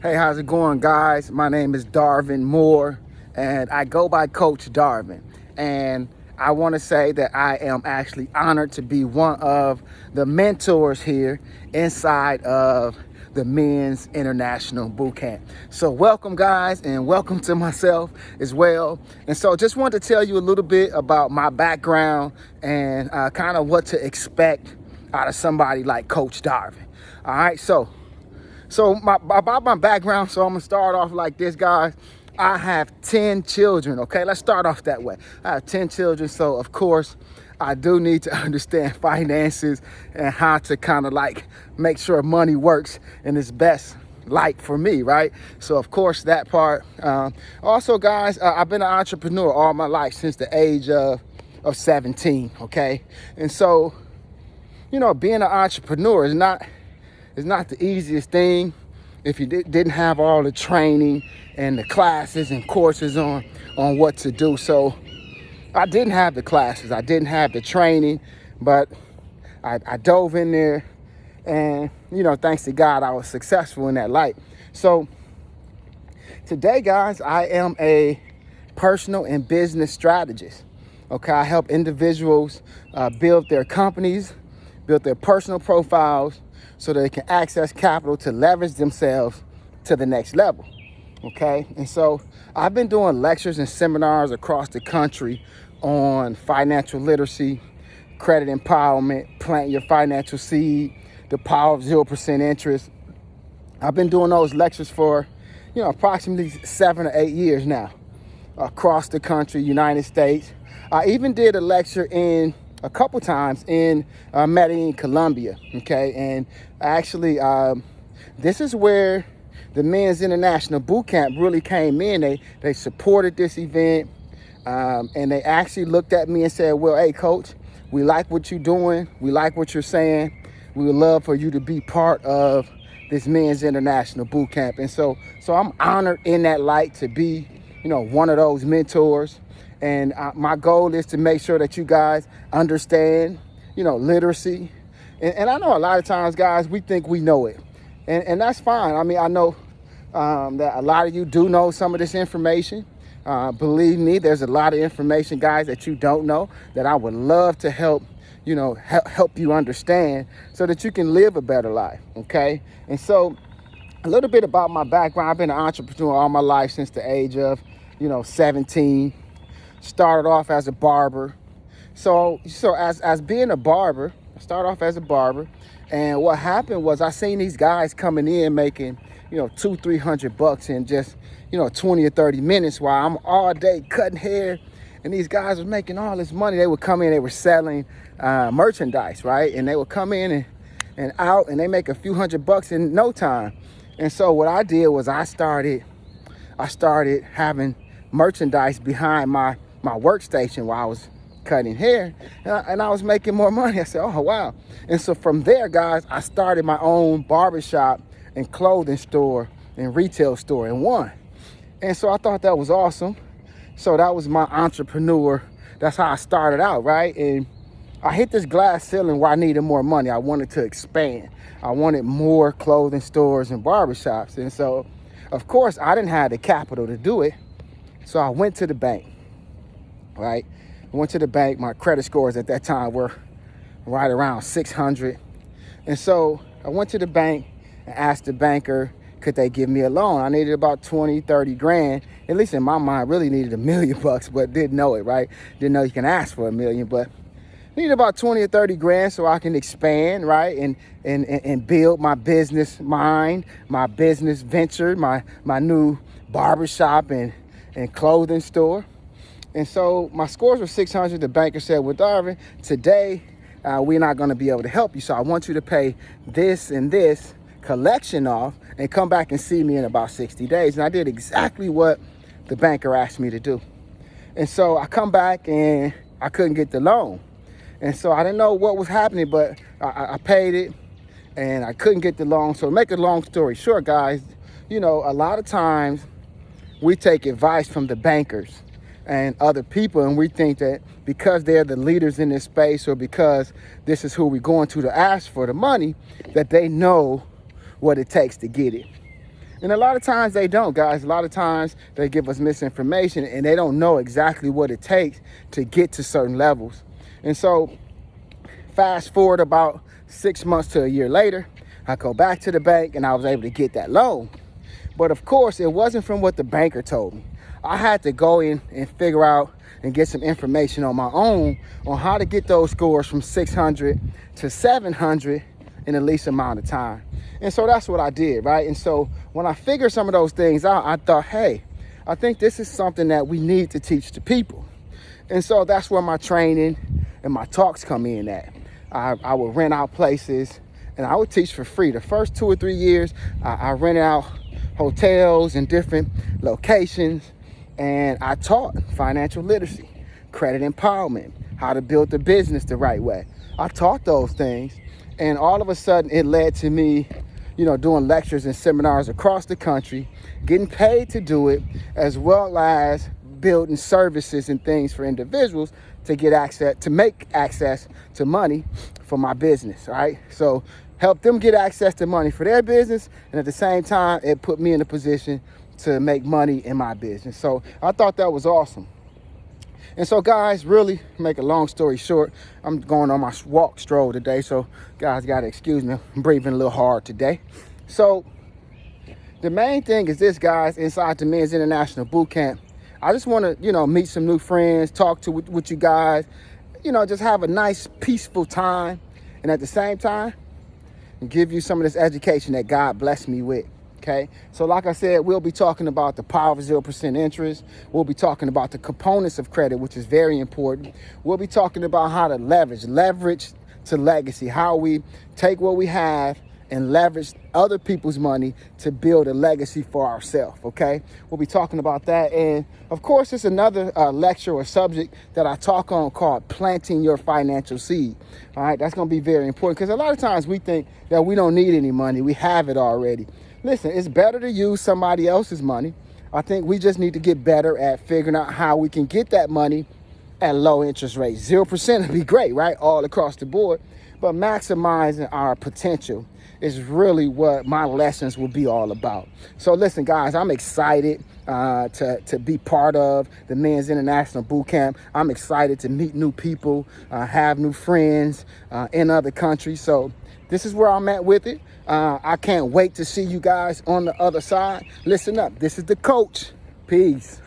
Hey, how's it going, guys? My name is Darwin Moore, and I go by Coach Darwin. And I want to say that I am actually honored to be one of the mentors here inside of the Men's International Boot Camp. So welcome, guys, and welcome to myself as well. And so just wanted to tell you a little bit about my background and kind of what to expect out of somebody like Coach Darwin. All right, so about my background, so I'm gonna start off like this, guys. I have 10 children, okay? Let's start off that way. I have 10 children, so of course, I do need to understand finances and how to kind of like make sure money works in its best light for me, right? So of course, that part. Also, guys, I've been an entrepreneur all my life since the age of 17, okay? And so, you know, being an entrepreneur is not the easiest thing if you didn't have all the training and the classes and courses on what to do. So I didn't have the classes, I didn't have the training, but I dove in there, and you know, thanks to God, I was successful in that light. So today, guys, I am a personal and business strategist. Okay, I help individuals build their companies, build their personal profiles, so that they can access capital to leverage themselves to the next level, okay? And so I've been doing lectures and seminars across the country on financial literacy, credit empowerment, plant your financial seed, the power of 0% interest. I've been doing those lectures for, you know, approximately 7 or 8 years now, across the country, United States. I even did a lecture a couple times in Medellin, Colombia, okay? And actually, this is where the Men's International Boot Camp really came in. They supported this event, and they actually looked at me and said, well, hey, Coach, we like what you're doing. We like what you're saying. We would love for you to be part of this Men's International Boot Camp. And so I'm honored in that light to be, you know, one of those mentors. And my goal is to make sure that you guys understand, you know, literacy. And I know a lot of times, guys, we think we know it. And that's fine. I mean, I know that a lot of you do know some of this information. Believe me, there's a lot of information, guys, that you don't know that I would love to help, you know, help you understand so that you can live a better life, okay? And so a little bit about my background. I've been an entrepreneur all my life since the age of, 17. Started off as a barber. So as being a barber, I started off as a barber. And what happened was I seen these guys coming in making, $200-300 in just, 20 or 30 minutes while I'm all day cutting hair. And these guys were making all this money. They would come in, they were selling merchandise, right? And they would come in and out, and they make a few $100 in no time. And so what I did was I started having merchandise behind my workstation while I was cutting hair, and I was making more money. I said, oh, wow. And so from there, guys, I started my own barbershop and clothing store and retail store in one. And so I thought that was awesome. So that was my entrepreneur. That's how I started out, right? And I hit this glass ceiling where I needed more money. I wanted to expand. I wanted more clothing stores and barbershops. And so, of course, I didn't have the capital to do it. So I went to the bank, right? I went to the bank. My credit scores at that time were right around 600. And so I went to the bank and asked the banker, could they give me a loan? I needed about 20-30 grand. At least in my mind, really needed $1 million, but didn't know it, right? Didn't know you can ask for $1 million, but needed about 20 or 30 grand so I can expand, right? And build my business mind, my business venture, my new barbershop and clothing store. And so my scores were 600. The banker said, well, Darwin, today we're not going to be able to help you. So I want you to pay this and this collection off and come back and see me in about 60 days. And I did exactly what the banker asked me to do. And so I come back and I couldn't get the loan. And so I didn't know what was happening, but I paid it and I couldn't get the loan. So to make a long story short, guys, a lot of times we take advice from the bankers and other people, and we think that because they're the leaders in this space, or because this is who we're going to ask for the money, that they know what it takes to get it. And a lot of times they don't, guys. A lot of times they give us misinformation and they don't know exactly what it takes to get to certain levels. And so fast forward about 6 months to a year later, I go back to the bank and I was able to get that loan. But of course, it wasn't from what the banker told me. I had to go in and figure out and get some information on my own on how to get those scores from 600 to 700 in the least amount of time. And so that's what I did, right? And so when I figured some of those things out, I thought, hey, I think this is something that we need to teach to people. And so that's where my training and my talks come in at. I would rent out places and I would teach for free. The first 2 or 3 years, I rented out hotels in different locations, and I taught financial literacy, credit empowerment, how to build the business the right way. I taught those things, and all of a sudden it led to me, doing lectures and seminars across the country, getting paid to do it, as well as building services and things for individuals to get access, to make access to money for my business, right? So help them get access to money for their business, and at the same time, it put me in a position to make money in my business. So I thought that was awesome. And so guys, really make a long story short, I'm going on my walk stroll today. So guys gotta excuse me, I'm breathing a little hard today. So the main thing is this, guys, inside the Men's International Boot Camp, I just want to, meet some new friends, talk with you guys, just have a nice, peaceful time. And at the same time, give you some of this education that God blessed me with, okay? So like I said, we'll be talking about the power of 0% interest. We'll be talking about the components of credit, which is very important. We'll be talking about how to leverage to legacy, how we take what we have and leverage other people's money to build a legacy for ourselves, okay? We'll be talking about that. And of course, it's another lecture or subject that I talk on called planting your financial seed, all right? That's gonna be very important because a lot of times we think that we don't need any money. We have it already. Listen, it's better to use somebody else's money. I think we just need to get better at figuring out how we can get that money at low interest rates. 0% would be great, right? All across the board, but maximizing our potential is really what my lessons will be all about. So listen, guys, I'm excited to be part of the Men's International Boot Camp. I'm excited to meet new people, have new friends in other countries. So this is where I'm at with it. I can't wait to see you guys on the other side. Listen up, this is the coach. Peace.